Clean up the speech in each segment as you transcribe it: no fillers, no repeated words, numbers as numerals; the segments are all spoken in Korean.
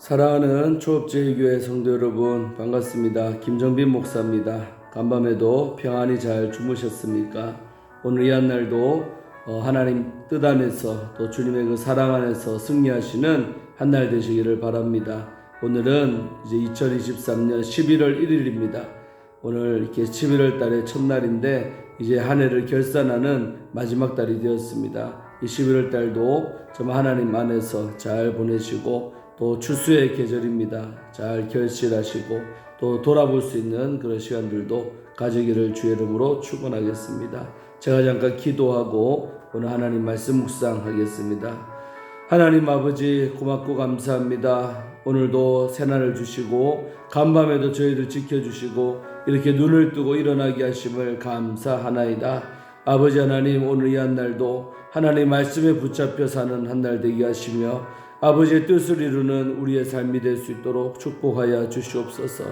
사랑하는 초업제일교회 성도 여러분, 반갑습니다. 김정빈 목사입니다. 간밤에도 평안히 잘 주무셨습니까? 오늘 이 한날도 하나님 뜻 안에서 또 주님의 그 사랑 안에서 승리하시는 한날 되시기를 바랍니다. 오늘은 이제 2023년 11월 1일입니다. 오늘 이렇게 11월 달의 첫날인데 이제 한 해를 결산하는 마지막 달이 되었습니다. 이 11월 달도 정말 하나님 안에서 잘 보내시고 또 추수의 계절입니다. 잘 결실하시고 또 돌아볼 수 있는 그런 시간들도 가지기를 주의 이름으로 축원하겠습니다. 제가 잠깐 기도하고 오늘 하나님 말씀 묵상하겠습니다. 하나님 아버지 고맙고 감사합니다. 오늘도 새날을 주시고 간밤에도 저희들 지켜주시고 이렇게 눈을 뜨고 일어나게 하심을 감사하나이다. 아버지 하나님, 오늘 이 한날도 하나님 말씀에 붙잡혀 사는 한날 되게 하시며 아버지의 뜻을 이루는 우리의 삶이 될 수 있도록 축복하여 주시옵소서.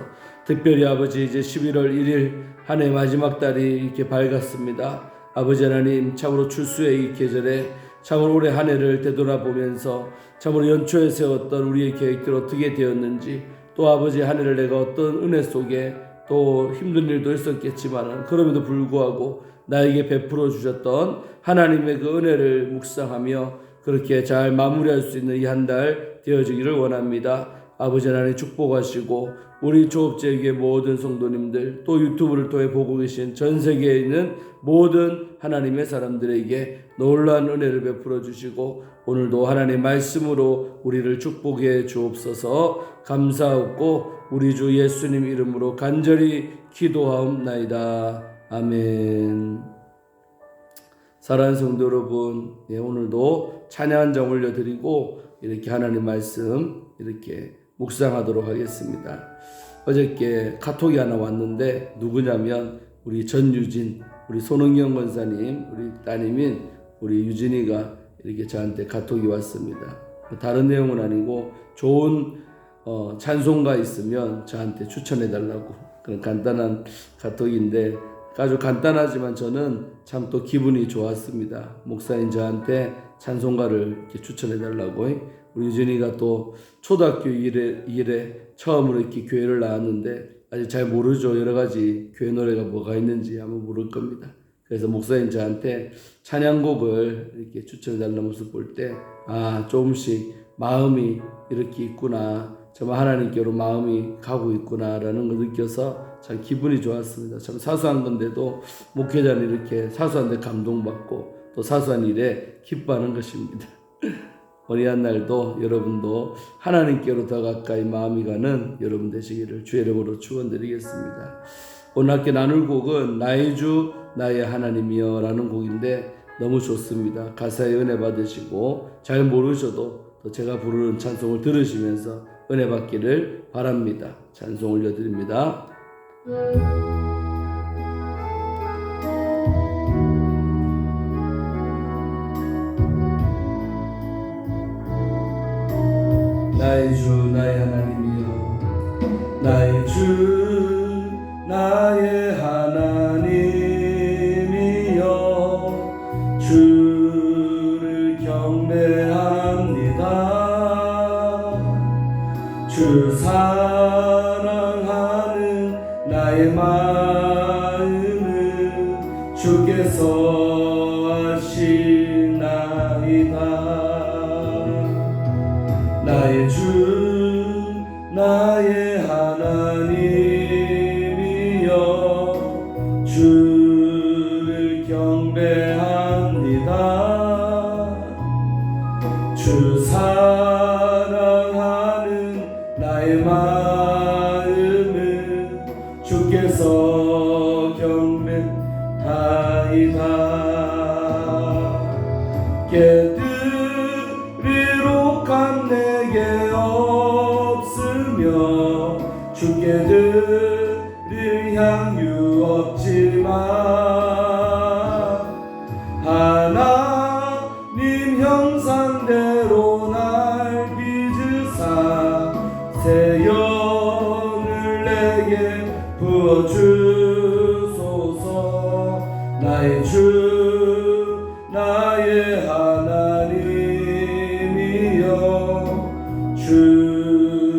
특별히 아버지, 이제 11월 1일 한 해 마지막 달이 이렇게 밝았습니다. 아버지 하나님, 참으로 추수의 이 계절에 참으로 올해 한 해를 되돌아보면서 참으로 연초에 세웠던 우리의 계획들 어떻게 되었는지, 또 아버지 한 해를 내가 어떤 은혜 속에 또 힘든 일도 있었겠지만 그럼에도 불구하고 나에게 베풀어 주셨던 하나님의 그 은혜를 묵상하며 그렇게 잘 마무리할 수 있는 이 한 달 되어지기를 원합니다. 아버지 하나님 축복하시고 우리 조업제에게 모든 성도님들, 또 유튜브를 통해 보고 계신 전 세계에 있는 모든 하나님의 사람들에게 놀라운 은혜를 베풀어 주시고 오늘도 하나님의 말씀으로 우리를 축복해 주옵소서. 감사하고 우리 주 예수님 이름으로 간절히 기도하옵나이다. 아멘. 사랑하는 성도 여러분, 오늘도 찬양 한 장 올려드리고 이렇게 하나님 말씀 이렇게 묵상하도록 하겠습니다. 어저께 카톡이 하나 왔는데 누구냐면 우리 전유진, 우리 손흥경 권사님, 우리 따님인 우리 유진이가 이렇게 저한테 카톡이 왔습니다. 다른 내용은 아니고 좋은 찬송가 있으면 저한테 추천해 달라고, 그런 간단한 카톡인데 아주 간단하지만 저는 참 또 기분이 좋았습니다. 목사님 저한테 찬송가를 이렇게 추천해 달라고. 우리 유진이가 또 초등학교 1회 처음으로 이렇게 교회를 나왔는데 아직 잘 모르죠. 여러 가지 교회 노래가 뭐가 있는지 아마 모를 겁니다. 그래서 목사님 저한테 찬양곡을 이렇게 추천해 달라는 모습 볼 때 조금씩 마음이 이렇게 있구나, 정말 하나님께로 마음이 가고 있구나라는 걸 느껴서 참 기분이 좋았습니다. 참 사소한 건데도 목회자는 이렇게 사소한 데 감동받고 또 사소한 일에 기뻐하는 것입니다. 오늘 한 날도 여러분도 하나님께로 더 가까이 마음이 가는 여러분 되시기를 주의 이름으로 축원드리겠습니다. 오늘 함께 나눌 곡은 나의 주 나의 하나님이여 라는 곡인데 너무 좋습니다. 가사에 은혜 받으시고 잘 모르셔도 또 제가 부르는 찬송을 들으시면서 은혜 받기를 바랍니다. 찬송 올려드립니다. 나의 주 나의 하나님이여, 나의 주 나의 하나님이여, 주를 경배합니다. 주 사랑하는 나의 마음은 주께서 아시나이다. 나의 주 나의 하나님이여, 주를 경배합니다. 주 사랑하는 나의 마음은 주께서 경배하이다. 깨뜨리록한 내게 없으며 주께 드릴 향유 없지만 하나님 형상대로 날 빚으사 새 영을 내게 부어주소서. 나의 주 나의 하나님이여, 주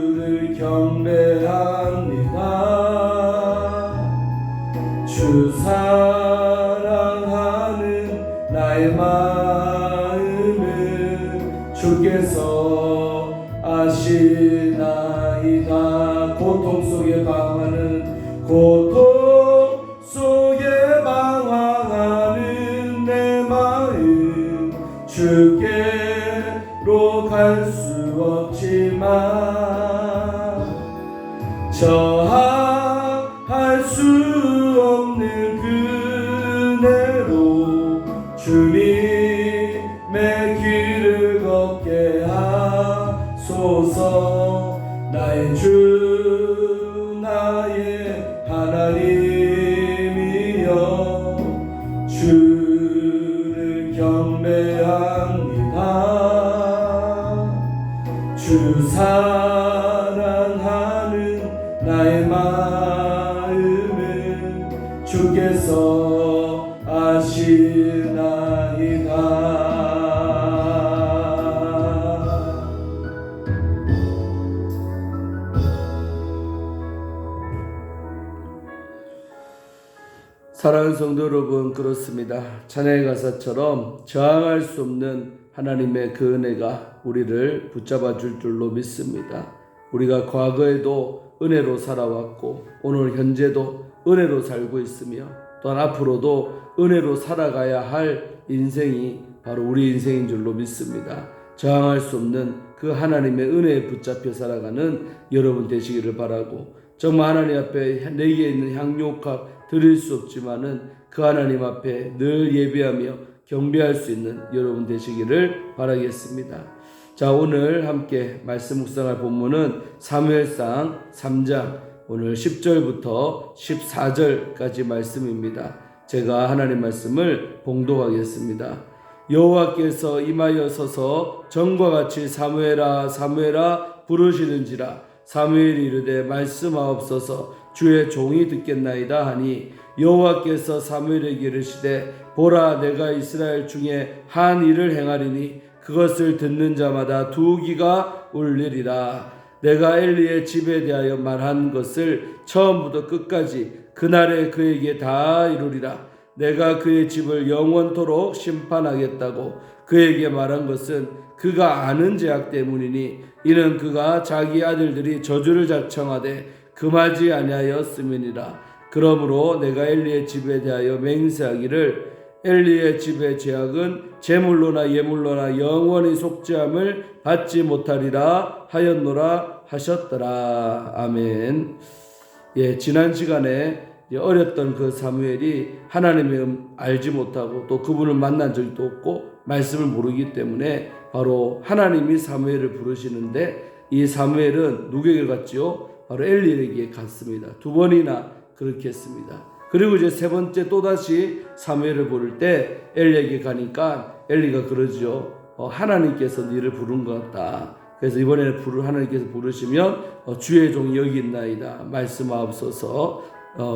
없지만 저항할 수 없는 그네로 주님의 길을 걷게 하소서. 나의 주 나의 하나님이여 주를 경배합니다. 주 사랑하는 나의 마음을 주께서 아시나이다. 사랑하는 성도 여러분, 그렇습니다. 찬양의 가사처럼 저항할 수 없는 하나님의 그 은혜가 우리를 붙잡아 줄 줄로 믿습니다. 우리가 과거에도 은혜로 살아왔고 오늘 현재도 은혜로 살고 있으며 또한 앞으로도 은혜로 살아가야 할 인생이 바로 우리 인생인 줄로 믿습니다. 저항할 수 없는 그 하나님의 은혜에 붙잡혀 살아가는 여러분 되시기를 바라고, 정말 하나님 앞에 내게 있는 향료값 드릴 수 없지만은 그 하나님 앞에 늘 예배하며 경배할 수 있는 여러분 되시기를 바라겠습니다. 자, 오늘 함께 말씀 묵상할 본문은 사무엘상 3장 오늘 10절부터 14절까지 말씀입니다. 제가 하나님 말씀을 봉독하겠습니다. 여호와께서 임하여 서서 전과 같이 사무엘아 사무엘아 부르시는지라. 사무엘이 이르되 말씀하옵소서. 주의 종이 듣겠나이다 하니 여호와께서 사무엘에게 이르시되 보라, 내가 이스라엘 중에 한 일을 행하리니 그것을 듣는 자마다 두 귀가 울리리라. 내가 엘리의 집에 대하여 말한 것을 처음부터 끝까지 그날에 그에게 다 이루리라. 내가 그의 집을 영원토록 심판하겠다고 그에게 말한 것은 그가 아는 죄악 때문이니 이는 그가 자기 아들들이 저주를 자청하되 금하지 아니하였음이니라. 그러므로 내가 엘리의 집에 대하여 맹세하기를 엘리의 집의 죄악은 제물로나 예물로나 영원히 속죄함을 받지 못하리라 하였노라 하셨더라. 아멘. 예, 지난 시간에 어렸던 그 사무엘이 하나님의 알지 못하고 또 그분을 만난 적도 없고 말씀을 모르기 때문에 바로 하나님이 사무엘을 부르시는데 이 사무엘은 누구에게 갔지요? 바로 엘리에게 갔습니다. 두 번이나 그렇게 했습니다. 그리고 이제 세 번째 또다시 사무엘을 부를 때 엘리에게 가니까 엘리가 그러죠. 하나님께서 너를 부른 것 같다. 그래서 이번에는 하나님께서 부르시면 주의 종이 여기 있나이다. 말씀하옵소서.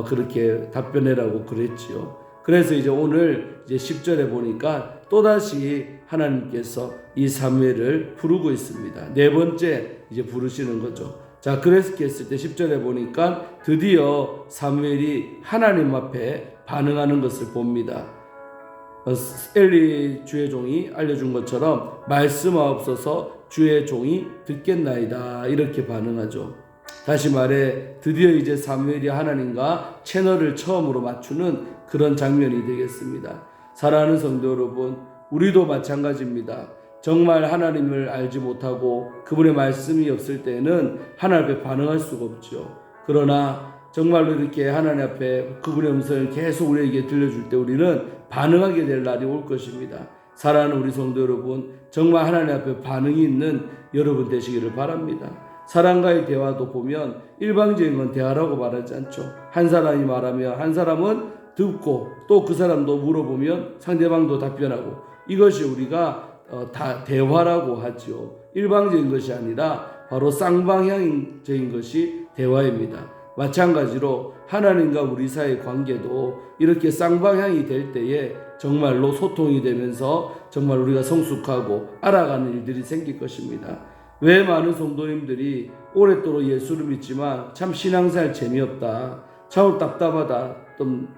그렇게 답변해라고 그랬지요. 그래서 이제 오늘 이제 10절에 보니까 또다시 하나님께서 이 사무엘을 부르고 있습니다. 네 번째 이제 부르시는 거죠. 자, 그렇게 했을 때 10절에 보니까 드디어 사무엘이 하나님 앞에 반응하는 것을 봅니다. 엘리 주의 종이 알려준 것처럼 말씀하옵소서. 주의 종이 듣겠나이다. 이렇게 반응하죠. 다시 말해 드디어 이제 사무엘이 하나님과 채널을 처음으로 맞추는 그런 장면이 되겠습니다. 사랑하는 성도 여러분, 우리도 마찬가지입니다. 정말 하나님을 알지 못하고 그분의 말씀이 없을 때는 하나님 앞에 반응할 수가 없죠. 그러나 정말로 이렇게 하나님 앞에 그분의 음성을 계속 우리에게 들려줄 때 우리는 반응하게 될 날이 올 것입니다. 사랑하는 우리 성도 여러분, 정말 하나님 앞에 반응이 있는 여러분 되시기를 바랍니다. 사람과의 대화도 보면 일방적인 건 대화라고 말하지 않죠. 한 사람이 말하면 한 사람은 듣고 또 그 사람도 물어보면 상대방도 답변하고, 이것이 우리가 다 대화라고 하죠. 일방적인 것이 아니라 바로 쌍방향적인 것이 대화입니다. 마찬가지로 하나님과 우리 사이의 관계도 이렇게 쌍방향이 될 때에 정말로 소통이 되면서 정말 우리가 성숙하고 알아가는 일들이 생길 것입니다. 왜 많은 성도님들이 오랫도록 예수를 믿지만 참 신앙생활 재미없다, 참 답답하다, 좀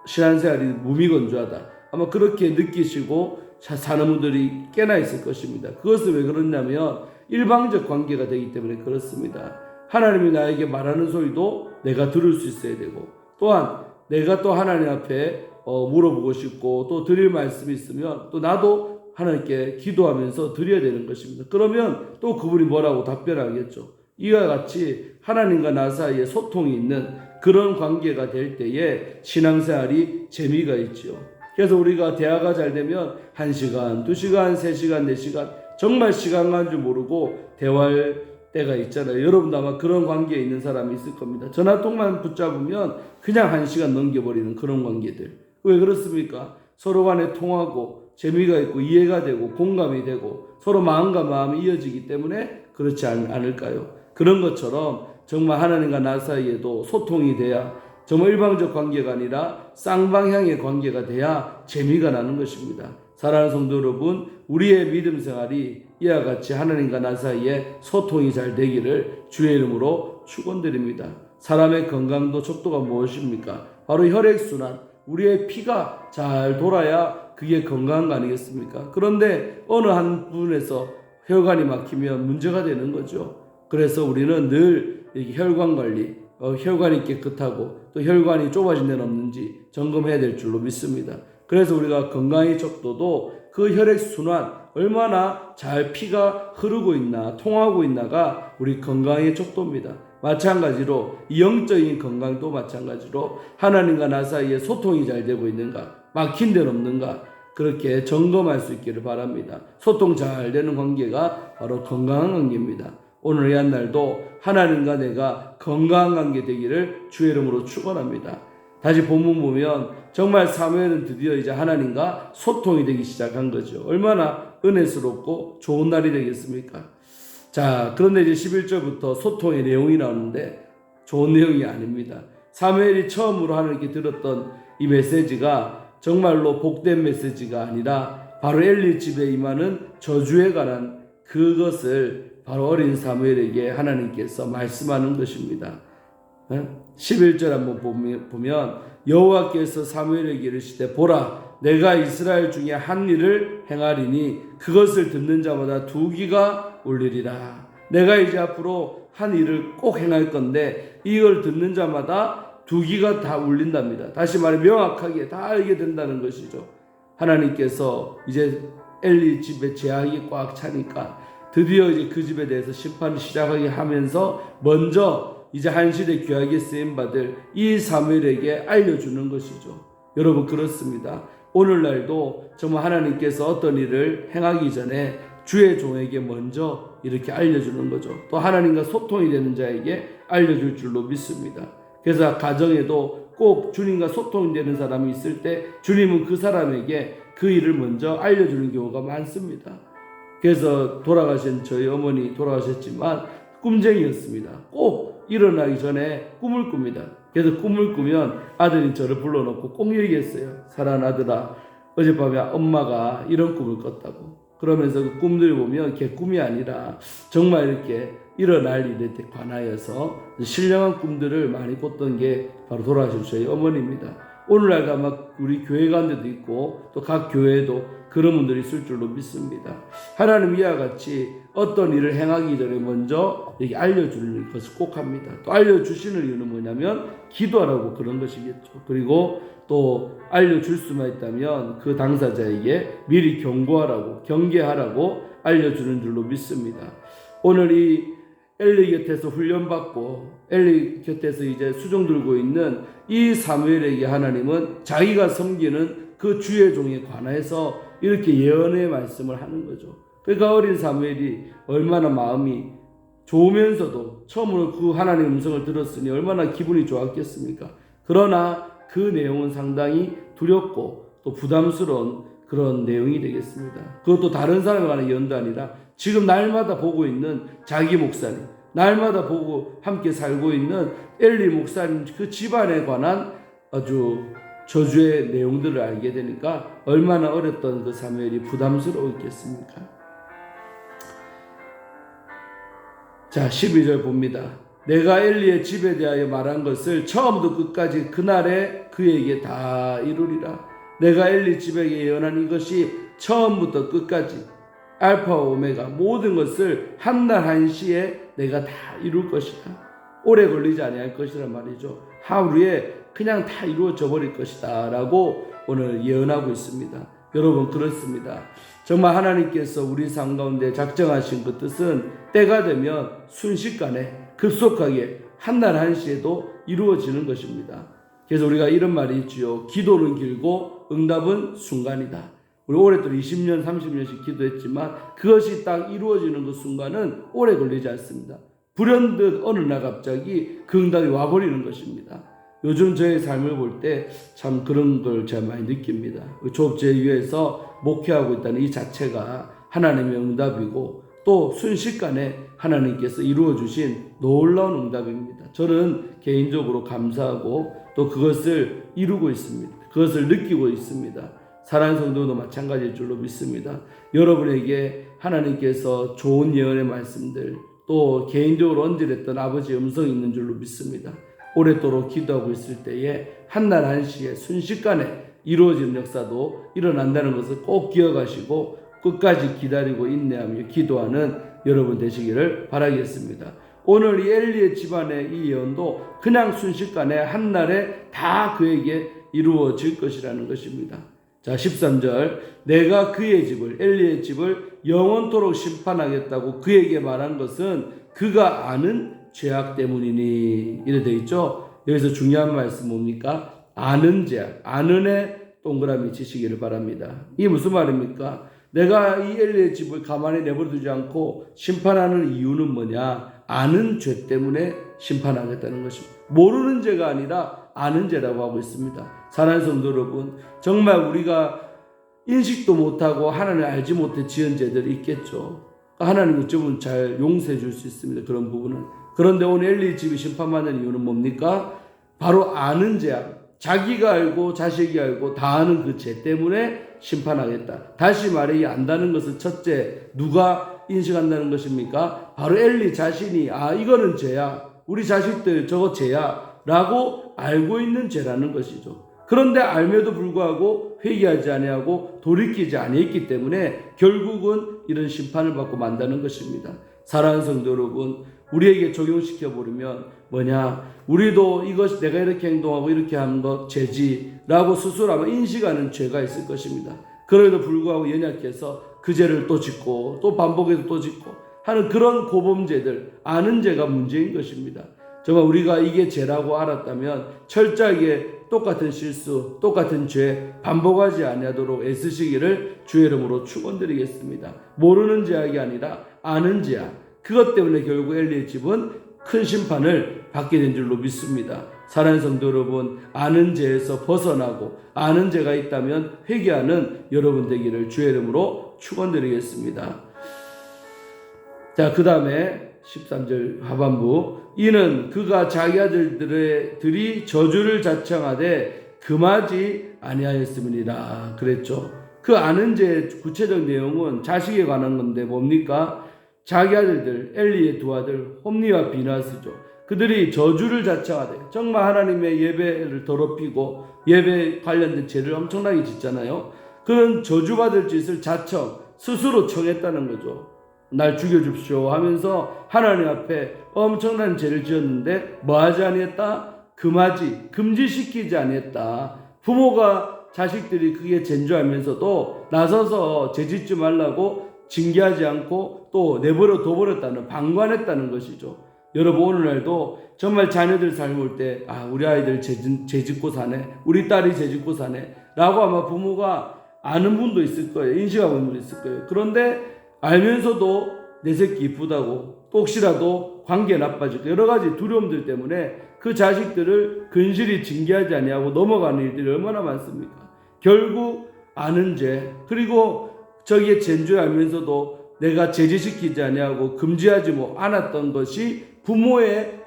신앙생활이 무미건조하다, 아마 그렇게 느끼시고 사는 분들이 꽤나 있을 것입니다. 그것은 왜 그러냐면 일방적 관계가 되기 때문에 그렇습니다. 하나님이 나에게 말하는 소리도 내가 들을 수 있어야 되고, 또한 내가 또 하나님 앞에 물어보고 싶고 또 드릴 말씀이 있으면 또 나도 하나님께 기도하면서 드려야 되는 것입니다. 그러면 또 그분이 뭐라고 답변하겠죠. 이와 같이 하나님과 나 사이에 소통이 있는 그런 관계가 될 때에 신앙생활이 재미가 있죠. 그래서 우리가 대화가 잘 되면 1시간, 2시간, 3시간, 4시간 정말 시간 간 줄 모르고 대화할 때가 있잖아요. 여러분도 아마 그런 관계에 있는 사람이 있을 겁니다. 전화통만 붙잡으면 그냥 1시간 넘겨버리는 그런 관계들. 왜 그렇습니까? 서로 간에 통하고 재미가 있고 이해가 되고 공감이 되고 서로 마음과 마음이 이어지기 때문에 그렇지 않을까요? 그런 것처럼 정말 하나님과 나 사이에도 소통이 돼야 정말 일방적 관계가 아니라 쌍방향의 관계가 돼야 재미가 나는 것입니다. 사랑하는 성도 여러분, 우리의 믿음 생활이 이와 같이 하나님과 나 사이에 소통이 잘 되기를 주의 이름으로 축원드립니다. 사람의 건강도 척도가 무엇입니까? 바로 혈액순환, 우리의 피가 잘 돌아야 그게 건강한 거 아니겠습니까? 그런데 어느 한 부분에서 혈관이 막히면 문제가 되는 거죠. 그래서 우리는 늘 혈관 관리, 혈관이 깨끗하고 또 혈관이 좁아진 데는 없는지 점검해야 될 줄로 믿습니다. 그래서 우리가 건강의 척도도 그 혈액순환 얼마나 잘 피가 흐르고 있나 통하고 있나가 우리 건강의 척도입니다. 마찬가지로 영적인 건강도 마찬가지로 하나님과 나 사이에 소통이 잘 되고 있는가, 막힌 데는 없는가 그렇게 점검할 수 있기를 바랍니다. 소통 잘 되는 관계가 바로 건강한 관계입니다. 오늘 이 한 날도 하나님과 내가 건강한 관계 되기를 주의 이름으로 축원합니다. 다시 본문 보면 정말 사무엘은 드디어 이제 하나님과 소통이 되기 시작한 거죠. 얼마나 은혜스럽고 좋은 날이 되겠습니까? 자, 그런데 이제 11절부터 소통의 내용이 나오는데 좋은 내용이 아닙니다. 사무엘이 처음으로 하나님께 들었던 이 메시지가 정말로 복된 메시지가 아니라 바로 엘리 집에 임하는 저주에 관한 그것을 바로 어린 사무엘에게 하나님께서 말씀하는 것입니다. 11절 한번 보면 여호와께서 사무엘에게 이르시되 보라 내가 이스라엘 중에 한 일을 행하리니 그것을 듣는 자마다 두기가 울리리라. 내가 이제 앞으로 한 일을 꼭 행할 건데 이걸 듣는 자마다 두기가 다 울린답니다. 다시 말해 명확하게 다 알게 된다는 것이죠. 하나님께서 이제 엘리 집에 재앙이 꽉 차니까 드디어 이제 그 집에 대해서 심판을 시작하게 하면서 먼저 이제 한 시대 귀하게 쓰임받을 이 사무엘에게 알려주는 것이죠. 여러분 그렇습니다. 오늘날도 정말 하나님께서 어떤 일을 행하기 전에 주의 종에게 먼저 이렇게 알려주는 거죠. 또 하나님과 소통이 되는 자에게 알려줄 줄로 믿습니다. 그래서 가정에도 꼭 주님과 소통이 되는 사람이 있을 때 주님은 그 사람에게 그 일을 먼저 알려주는 경우가 많습니다. 그래서 돌아가신 저희 어머니 돌아가셨지만 꿈쟁이였습니다. 꼭 일어나기 전에 꿈을 꿉니다. 그래서 꿈을 꾸면 아들이 저를 불러놓고 꼭 얘기했어요. 사랑하는 아들아, 어젯밤에 엄마가 이런 꿈을 꿨다고. 그러면서 그 꿈들을 보면 개꿈이 아니라 정말 이렇게 일어날 일에 관하여서 신령한 꿈들을 많이 꿨던 게 바로 돌아가신 저희 어머니입니다. 오늘날도 아마 우리 교회 가운데도 있고 또 각 교회에도 그런 분들이 있을 줄로 믿습니다. 하나님 이와 같이 어떤 일을 행하기 전에 먼저 여기 알려주는 것을 꼭 합니다. 또 알려주시는 이유는 뭐냐면 기도하라고 그런 것이겠죠. 그리고 또 알려줄 수만 있다면 그 당사자에게 미리 경고하라고 경계하라고 알려주는 줄로 믿습니다. 오늘 이 엘리 곁에서 훈련받고 엘리 곁에서 이제 수종 들고 있는 이 사무엘에게 하나님은 자기가 섬기는 그 주의 종에 관해서 이렇게 예언의 말씀을 하는 거죠. 그러니까 어린 사무엘이 얼마나 마음이 좋으면서도 처음으로 그 하나님의 음성을 들었으니 얼마나 기분이 좋았겠습니까? 그러나 그 내용은 상당히 두렵고 또 부담스러운 그런 내용이 되겠습니다. 그것도 다른 사람에 관한 예언도 아니라 지금 날마다 보고 있는 자기 목사님, 날마다 보고 함께 살고 있는 엘리 목사님 그 집안에 관한 아주 저주의 내용들을 알게 되니까 얼마나 어렸던 그 사무엘이 부담스러웠겠습니까? 자, 12절 봅니다. 내가 엘리의 집에 대하여 말한 것을 처음부터 끝까지 그날에 그에게 다 이루리라. 내가 엘리 집에게 예언한 이것이 처음부터 끝까지 알파와 오메가 모든 것을 한날 한시에 내가 다 이룰 것이다. 오래 걸리지 아니할 것이란 말이죠. 하루에 그냥 다 이루어져 버릴 것이다 라고 오늘 예언하고 있습니다. 여러분 그렇습니다. 정말 하나님께서 우리 삶 가운데 작정하신 그 뜻은 때가 되면 순식간에 급속하게 한날 한시에도 이루어지는 것입니다. 그래서 우리가 이런 말이 있지요. 기도는 길고 응답은 순간이다. 우리 오랫동안 20년, 30년씩 기도했지만 그것이 딱 이루어지는 그 순간은 오래 걸리지 않습니다. 불현듯 어느 날 갑자기 그 응답이 와버리는 것입니다. 요즘 저의 삶을 볼 때 참 그런 걸 제가 많이 느낍니다. 조업제위에서 목회하고 있다는 이 자체가 하나님의 응답이고 또 순식간에 하나님께서 이루어 주신 놀라운 응답입니다. 저는 개인적으로 감사하고 또 그것을 이루고 있습니다. 그것을 느끼고 있습니다. 사랑하는 성도도 마찬가지일 줄로 믿습니다. 여러분에게 하나님께서 좋은 예언의 말씀들 또 개인적으로 언질했던 아버지의 음성이 있는 줄로 믿습니다. 오랫도록 기도하고 있을 때에 한날 한시에 순식간에 이루어지는 역사도 일어난다는 것을 꼭 기억하시고 끝까지 기다리고 인내하며 기도하는 여러분 되시기를 바라겠습니다. 오늘 이 엘리의 집안의 이 예언도 그냥 순식간에 한날에 다 그에게 이루어질 것이라는 것입니다. 자, 13절 내가 그의 집을 엘리의 집을 영원토록 심판하겠다고 그에게 말한 것은 그가 아는 죄악 때문이니 이래 되어 있죠. 여기서 중요한 말씀 뭡니까? 아는 죄악, 아는 애 동그라미 치시기를 바랍니다. 이게 무슨 말입니까? 내가 이 엘리의 집을 가만히 내버려두지 않고 심판하는 이유는 뭐냐? 아는 죄 때문에 심판하겠다는 것입니다. 모르는 죄가 아니라 아는 죄라고 하고 있습니다. 사랑하는 성도 여러분, 정말 우리가 인식도 못하고 하나님을 알지 못해 지은 죄들이 있겠죠. 하나님은 좀 잘 용서해 줄 수 있습니다. 그런 부분은. 그런데 오늘 엘리 집이 심판받는 이유는 뭡니까? 바로 아는 죄악. 자기가 알고 자식이 알고 다 아는 그 죄 때문에 심판하겠다. 다시 말해 이 안다는 것은 첫째 누가 인식한다는 것입니까? 바로 엘리 자신이 이거는 죄야. 우리 자식들 저거 죄야 라고 알고 있는 죄라는 것이죠. 그런데 알매도 불구하고 회개하지 아니하고 돌이키지 아니했기 때문에 결국은 이런 심판을 받고 만다는 것입니다. 사랑하는 성도 여러분, 우리에게 적용시켜 버리면 뭐냐? 우리도 이것이 내가 이렇게 행동하고 이렇게 하는 것 죄지라고 스스로 아마 인식하는 죄가 있을 것입니다. 그럼에도 불구하고 연약해서 그 죄를 또 짓고 또 반복해서 또 짓고 하는 그런 고범죄들, 아는 죄가 문제인 것입니다. 정말 우리가 이게 죄라고 알았다면 철저하게 똑같은 실수, 똑같은 죄 반복하지 아니하도록 애쓰시기를 주의 이름으로 축원드리겠습니다. 모르는 죄악이 아니라 아는 죄악. 그것 때문에 결국 엘리의 집은 큰 심판을 받게 된 줄로 믿습니다. 사랑하는 성도 여러분, 아는 죄에서 벗어나고 아는 죄가 있다면 회개하는 여러분 되기를 주의 이름으로 축원드리겠습니다. 자, 그 다음에 13절 하반부 이는 그가 자기 아들들이 저주를 자청하되 금하지 아니하였음이니라 그랬죠. 그 아는 죄의 구체적 내용은 자식에 관한 건데 뭡니까? 자기 아들들 엘리의 두 아들 홈니와 비나스죠. 그들이 저주를 자청하되 정말 하나님의 예배를 더럽히고 예배 관련된 죄를 엄청나게 짓잖아요. 그런 저주받을 짓을 자청 스스로 청했다는 거죠. 날 죽여줍시오 하면서 하나님 앞에 엄청난 죄를 지었는데 뭐하지 아니했다? 금하지, 금지시키지 아니했다. 부모가 자식들이 그게 죄인 줄 알면서도 나서서 죄 짓지 말라고 징계하지 않고 또 내버려 둬버렸다는, 방관했다는 것이죠. 여러분 오늘날도 정말 자녀들 삶을 때 우리 아이들 죄 짓고 사네, 우리 딸이 죄 짓고 사네 라고 아마 부모가 아는 분도 있을 거예요. 인식하고 있는 분도 있을 거예요. 그런데 알면서도 내 새끼 이쁘다고 또 혹시라도 관계 나빠질까 여러 가지 두려움들 때문에 그 자식들을 근실히 징계하지 아니하고 넘어가는 일들이 얼마나 많습니까? 결국 아는 죄 그리고 저기에 죄인 줄 알면서도 내가 제지시키지 아니하고 금지하지 않았던 것이 부모의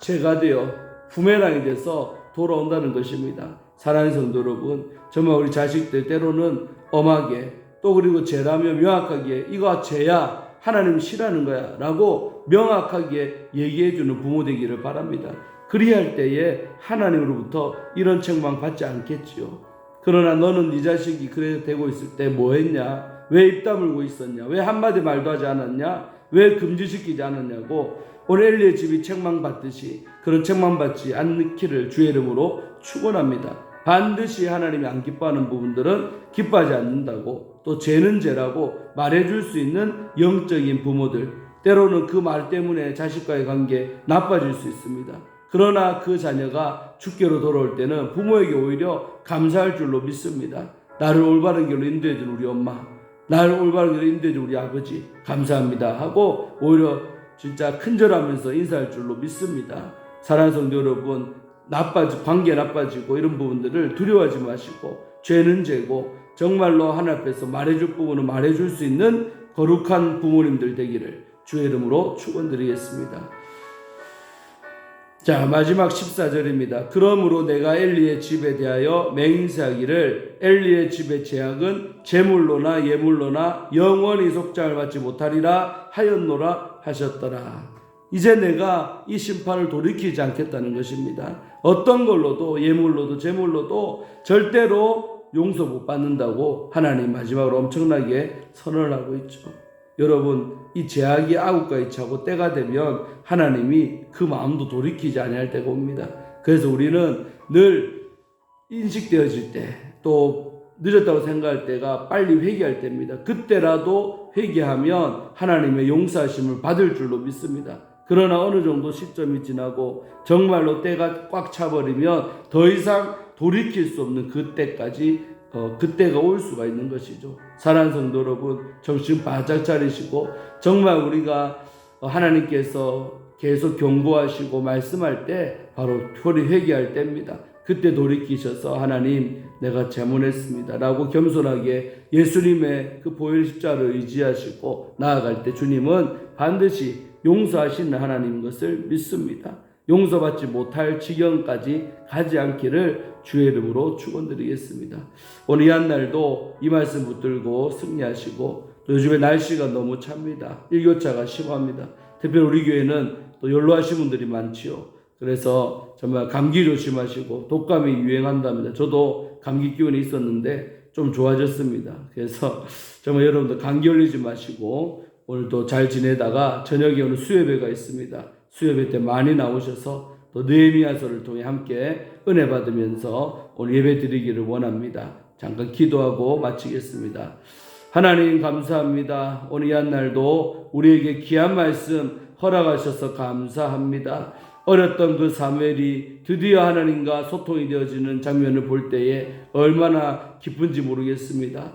죄가 되어 부메랑이 돼서 돌아온다는 것입니다. 사랑하는 성도 여러분, 정말 우리 자식들 때로는 엄하게 또 그리고 죄라며 명확하게 이거 죄야 하나님 싫어하는 거야 라고 명확하게 얘기해주는 부모 되기를 바랍니다. 그리할 때에 하나님으로부터 이런 책망 받지 않겠지요. 그러나 너는 네 자식이 그래 되고 있을 때 뭐 했냐? 왜 입 다물고 있었냐? 왜 한마디 말도 하지 않았냐? 왜 금지시키지 않았냐고 오늘 엘리의 집이 책망받듯이 그런 책망받지 않기를 주의 이름으로 축원합니다. 반드시 하나님이 안 기뻐하는 부분들은 기뻐하지 않는다고 또 죄는 죄라고 말해줄 수 있는 영적인 부모들, 때로는 그 말 때문에 자식과의 관계 나빠질 수 있습니다. 그러나 그 자녀가 주께로 돌아올 때는 부모에게 오히려 감사할 줄로 믿습니다. 나를 올바른 길로 인도해준 우리 엄마, 나를 올바른 길로 인도해준 우리 아버지 감사합니다 하고 오히려 진짜 큰절하면서 인사할 줄로 믿습니다. 사랑하는 성도 여러분, 관계 나빠지고 이런 부분들을 두려워하지 마시고 죄는 죄고 정말로 하나님 앞에서 말해줄 부분은 말해줄 수 있는 거룩한 부모님들 되기를 주의 이름으로 축원드리겠습니다. 자, 마지막 14절입니다. 그러므로 내가 엘리의 집에 대하여 맹세하기를 엘리의 집의 제약은 제물로나 예물로나 영원히 속장을 받지 못하리라 하였노라 하셨더라. 이제 내가 이 심판을 돌이키지 않겠다는 것입니다. 어떤 걸로도 예물로도 제물로도 절대로 용서 못 받는다고 하나님 마지막으로 엄청나게 선언을 하고 있죠. 여러분, 이 제약이 아구까지 차고 때가 되면 하나님이 그 마음도 돌이키지 아니할 때가 옵니다. 그래서 우리는 늘 인식되어질 때, 또 늦었다고 생각할 때가 빨리 회개할 때입니다. 그때라도 회개하면 하나님의 용서하심을 받을 줄로 믿습니다. 그러나 어느 정도 시점이 지나고 정말로 때가 꽉 차버리면 더 이상 돌이킬 수 없는 그때까지 그때가 올 수가 있는 것이죠. 사랑하는 성도 여러분, 정신 바짝 차리시고 정말 우리가 하나님께서 계속 경고하시고 말씀할 때 바로 회개할 때입니다. 그때 돌이키셔서 하나님 내가 잘못했습니다 라고 겸손하게 예수님의 그 보혈 십자가를 의지하시고 나아갈 때 주님은 반드시 용서하시는 하나님인 것을 믿습니다. 용서받지 못할 지경까지 가지 않기를 주의 이름으로 축원드리겠습니다. 오늘 이 한 날도 이 말씀 붙들고 승리하시고, 또 요즘에 날씨가 너무 찹니다. 일교차가 심합니다. 특별히 우리 교회는 또 연로하신 분들이 많지요. 그래서 정말 감기 조심하시고, 독감이 유행한답니다. 저도 감기 기운이 있었는데 좀 좋아졌습니다. 그래서 정말 여러분들 감기 걸리지 마시고 오늘도 잘 지내다가 저녁에 오늘 수요예배가 있습니다. 수요예배 때 많이 나오셔서 또 느헤미야서를 통해 함께 은혜 받으면서 오늘 예배 드리기를 원합니다. 잠깐 기도하고 마치겠습니다. 하나님 감사합니다. 오늘 이 한 날도 우리에게 귀한 말씀 허락하셔서 감사합니다. 어렸던 그 사무엘이 드디어 하나님과 소통이 되어지는 장면을 볼 때에 얼마나 기쁜지 모르겠습니다.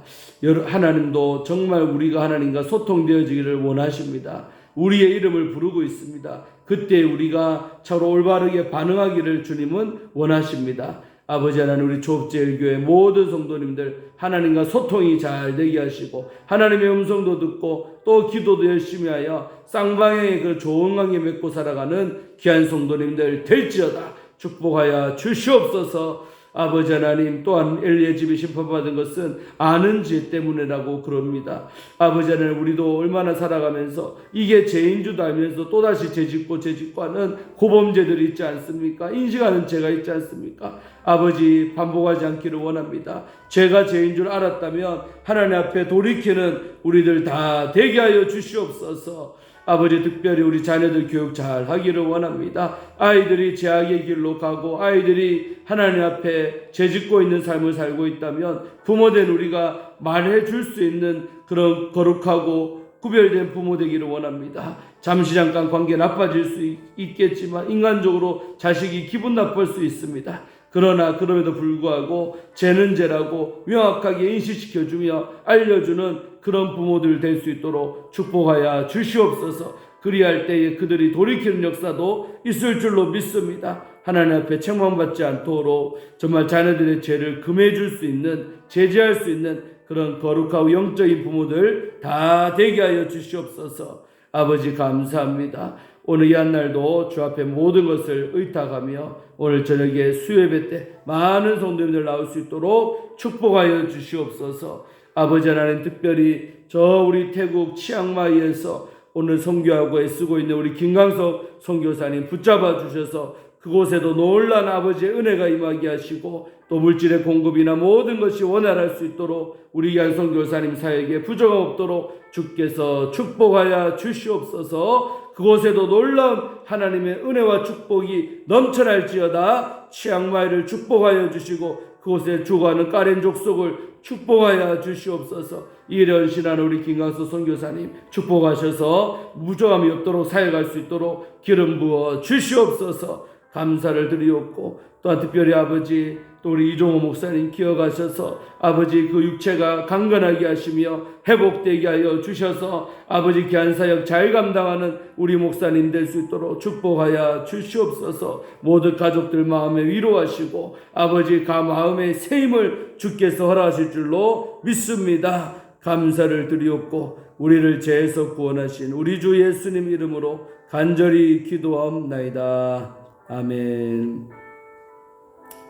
하나님도 정말 우리가 하나님과 소통되어지기를 원하십니다. 우리의 이름을 부르고 있습니다. 그때 우리가 차로 올바르게 반응하기를 주님은 원하십니다. 아버지 하나님, 우리 조업제일교회 모든 성도님들 하나님과 소통이 잘 되게 하시고 하나님의 음성도 듣고 또 기도도 열심히 하여 쌍방향의 그 좋은 관계 맺고 살아가는 귀한 성도님들 될지어다 축복하여 주시옵소서. 아버지 하나님, 또한 엘리의 집이 심판받은 것은 아는 죄 때문이라고 그럽니다. 아버지 하나님, 우리도 얼마나 살아가면서 이게 죄인 줄 알면서 또다시 죄짓고 하는 고범죄들이 있지 않습니까? 인식하는 죄가 있지 않습니까? 아버지, 반복하지 않기를 원합니다. 죄가 죄인 줄 알았다면 하나님 앞에 돌이키는 우리들 다 되게 하여 주시옵소서. 아버지, 특별히 우리 자녀들 교육 잘 하기를 원합니다. 아이들이 죄악의 길로 가고 아이들이 하나님 앞에 죄짓고 있는 삶을 살고 있다면 부모된 우리가 말해줄 수 있는 그런 거룩하고 구별된 부모 되기를 원합니다. 잠시 잠깐 관계 나빠질 수 있겠지만 인간적으로 자식이 기분 나쁠 수 있습니다. 그러나 그럼에도 불구하고 죄는 죄라고 명확하게 인식시켜주며 알려주는 그런 부모들 될 수 있도록 축복하여 주시옵소서. 그리할 때에 그들이 돌이키는 역사도 있을 줄로 믿습니다. 하나님 앞에 책망받지 않도록 정말 자녀들의 죄를 금해줄 수 있는, 제재할 수 있는 그런 거룩하고 영적인 부모들 다 되게 하여 주시옵소서. 아버지 감사합니다. 오늘 이 한 날도 주 앞에 모든 것을 의탁하며 오늘 저녁에 수요예배 때 많은 성도님들 나올 수 있도록 축복하여 주시옵소서. 아버지 하나님, 특별히 저 우리 태국 치앙마이에서 오늘 선교하고 애쓰고 있는 우리 김강석 선교사님 붙잡아 주셔서 그곳에도 놀란 아버지의 은혜가 임하게 하시고 또 물질의 공급이나 모든 것이 원활할 수 있도록 우리 귀한 선교사님 사역에 부족함 없도록 주께서 축복하여 주시옵소서. 그곳에도 놀라운 하나님의 은혜와 축복이 넘쳐날지어다. 치앙마이를 축복하여 주시고 그곳에 주거하는 까렌 족속을 축복하여 주시옵소서. 이런 신한 우리 김강수 선교사님 축복하셔서 무정함이 없도록 사역할 수 있도록 기름 부어 주시옵소서. 감사를 드리옵고 또한 특별히 아버지 또 우리 이종호 목사님 기억하셔서 아버지 그 육체가 강건하게 하시며 회복되게 하여 주셔서 아버지 귀한 사역 잘 감당하는 우리 목사님 될 수 있도록 축복하여 주시옵소서. 모든 가족들 마음에 위로하시고 아버지 그 마음에 새 힘을 주께서 허락하실 줄로 믿습니다. 감사를 드리옵고 우리를 죄에서 구원하신 우리 주 예수님 이름으로 간절히 기도하옵나이다. 아멘.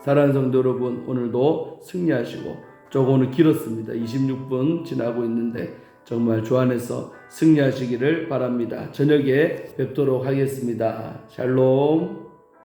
사랑하는 성도 여러분, 오늘도 승리하시고 조금 오늘 길었습니다. 26분 지나고 있는데 정말 주 안에서 승리하시기를 바랍니다. 저녁에 뵙도록 하겠습니다. 샬롬.